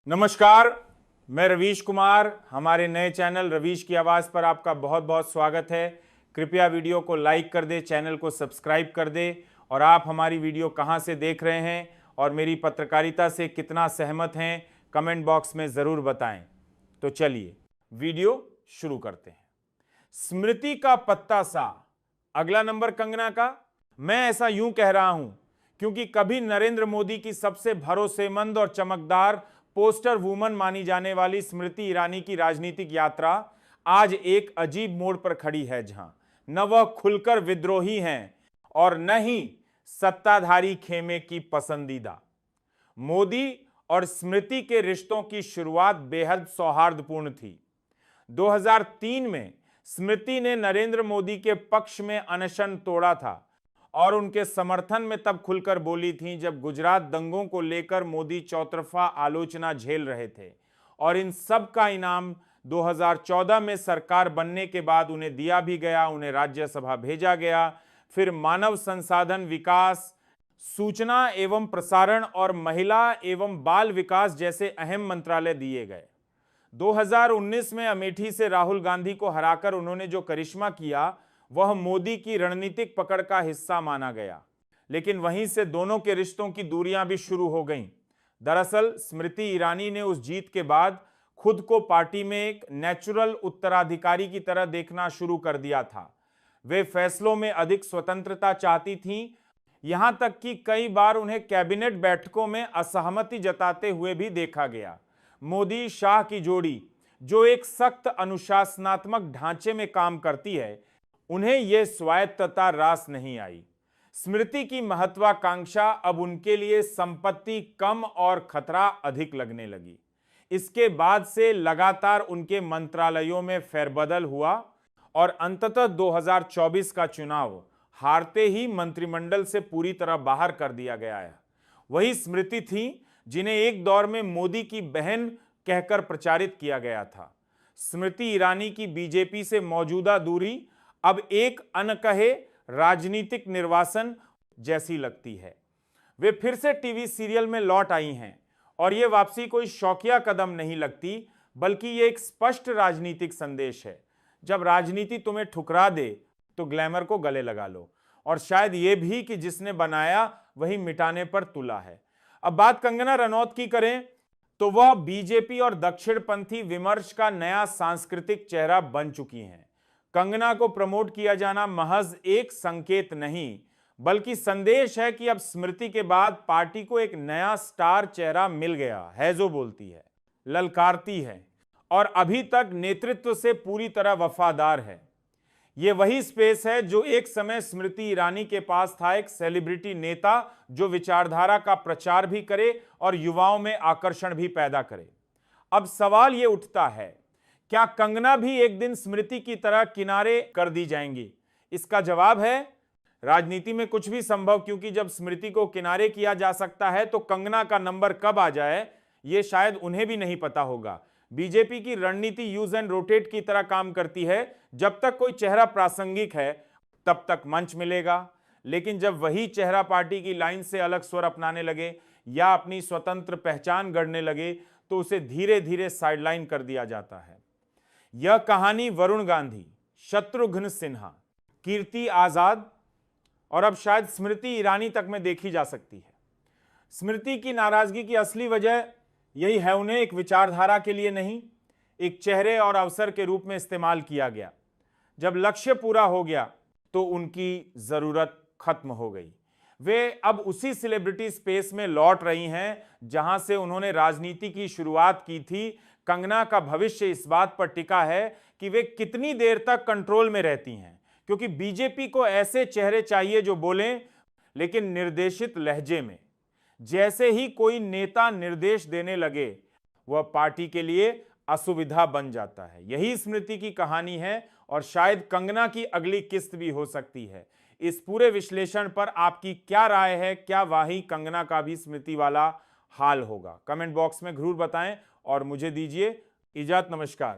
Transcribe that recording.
नमस्कार, मैं रवीश कुमार। हमारे नए चैनल रवीश की आवाज़ पर आपका बहुत बहुत स्वागत है। कृपया वीडियो को लाइक कर दें, चैनल को सब्सक्राइब कर दें और आप हमारी वीडियो कहां से देख रहे हैं और मेरी पत्रकारिता से कितना सहमत हैं कमेंट बॉक्स में ज़रूर बताएं। तो चलिए वीडियो शुरू करते हैं। स्मृति का पत्ता सा, अगला नंबर कंगना का। मैं ऐसा यूं कह रहा हूं क्योंकि कभी नरेंद्र मोदी की सबसे भरोसेमंद और चमकदार पोस्टर वुमन मानी जाने वाली स्मृति ईरानी की राजनीतिक यात्रा आज एक अजीब मोड़ पर खड़ी है, जहां न वह खुलकर विद्रोही हैं और न ही सत्ताधारी खेमे की पसंदीदा। मोदी और स्मृति के रिश्तों की शुरुआत बेहद सौहार्दपूर्ण थी। 2003 में स्मृति ने नरेंद्र मोदी के पक्ष में अनशन तोड़ा था और उनके समर्थन में तब खुलकर बोली थी जब गुजरात दंगों को लेकर मोदी चौतरफा आलोचना झेल रहे थे और इन सब का इनाम 2014 में सरकार बनने के बाद उन्हें दिया भी गया, उन्हें राज्यसभा भेजा गया। फिर मानव संसाधन विकास, सूचना एवं प्रसारण और महिला एवं बाल विकास जैसे अहम मंत्रालय दिए गए। 2019 में अमेठी से राहुल गांधी को हराकर उन्होंने जो करिश्मा किया वह मोदी की रणनीतिक पकड़ का हिस्सा माना गया, लेकिन वहीं से दोनों के रिश्तों की दूरियां भी शुरू हो गईं। दरअसल स्मृति ईरानी ने उस जीत के बाद खुद को पार्टी में एक नेचुरल उत्तराधिकारी की तरह देखना शुरू कर दिया था। वे फैसलों में अधिक स्वतंत्रता चाहती थीं, यहां तक कि कई बार उन्हें कैबिनेट बैठकों में असहमति जताते हुए भी देखा गया। मोदी शाह की जोड़ी, जो एक सख्त अनुशासनात्मक ढांचे में काम करती है, उन्हें यह स्वायत्तता रास नहीं आई। स्मृति की महत्वाकांक्षा अब उनके लिए संपत्ति कम और खतरा अधिक लगने लगी। इसके बाद से लगातार उनके मंत्रालयों में फेरबदल हुआ और अंततः 2024 का चुनाव हारते ही मंत्रिमंडल से पूरी तरह बाहर कर दिया गया है। वही स्मृति थी जिन्हें एक दौर में मोदी की बहन कहकर प्रचारित किया गया था। स्मृति ईरानी की बीजेपी से मौजूदा दूरी अब एक अनकहे राजनीतिक निर्वासन जैसी लगती है। वे फिर से टीवी सीरियल में लौट आई हैं और ये वापसी कोई शौकिया कदम नहीं लगती, बल्कि ये एक स्पष्ट राजनीतिक संदेश है। जब राजनीति तुम्हें ठुकरा दे तो ग्लैमर को गले लगा लो, और शायद ये भी कि जिसने बनाया वही मिटाने पर तुला है। अब बात कंगना रनौत की करें तो वह बीजेपी और दक्षिणपंथी विमर्श का नया सांस्कृतिक चेहरा बन चुकी हैं। कंगना को प्रमोट किया जाना महज एक संकेत नहीं, बल्कि संदेश है कि अब स्मृति के बाद पार्टी को एक नया स्टार चेहरा मिल गया है, जो बोलती है, ललकारती है और अभी तक नेतृत्व से पूरी तरह वफादार है। यह वही स्पेस है जो एक समय स्मृति ईरानी के पास था, एक सेलिब्रिटी नेता जो विचारधारा का प्रचार भी करे और युवाओं में आकर्षण भी पैदा करे। अब सवाल यह उठता है, क्या कंगना भी एक दिन स्मृति की तरह किनारे कर दी जाएंगी? इसका जवाब है राजनीति में कुछ भी संभव, क्योंकि जब स्मृति को किनारे किया जा सकता है तो कंगना का नंबर कब आ जाए यह शायद उन्हें भी नहीं पता होगा। बीजेपी की रणनीति यूज एंड रोटेट की तरह काम करती है। जब तक कोई चेहरा प्रासंगिक है तब तक मंच मिलेगा, लेकिन जब वही चेहरा पार्टी की लाइन से अलग स्वर अपनाने लगे या अपनी स्वतंत्र पहचान गढ़ने लगे तो उसे धीरे धीरे साइडलाइन कर दिया जाता है। यह कहानी वरुण गांधी, शत्रुघ्न सिन्हा, कीर्ति आजाद और अब शायद स्मृति ईरानी तक में देखी जा सकती है। स्मृति की नाराजगी की असली वजह यही है, उन्हें एक विचारधारा के लिए नहीं, एक चेहरे और अवसर के रूप में इस्तेमाल किया गया। जब लक्ष्य पूरा हो गया तो उनकी जरूरत खत्म हो गई। वे अब उसी सेलिब्रिटी स्पेस में लौट रही हैं जहां से उन्होंने राजनीति की शुरुआत की थी। कंगना का भविष्य इस बात पर टिका है कि वे कितनी देर तक कंट्रोल में रहती हैं, क्योंकि बीजेपी को ऐसे चेहरे चाहिए जो बोलें लेकिन निर्देशित लहजे में। जैसे ही कोई नेता निर्देश देने लगे वह पार्टी के लिए असुविधा बन जाता है। यही स्मृति की कहानी है और शायद कंगना की अगली किस्त भी हो सकती है। इस पूरे विश्लेषण पर आपकी क्या राय है? क्या वाही कंगना का भी स्मृति वाला हाल होगा? कमेंट बॉक्स में जरूर बताएं और मुझे दीजिए इजाजत। नमस्कार।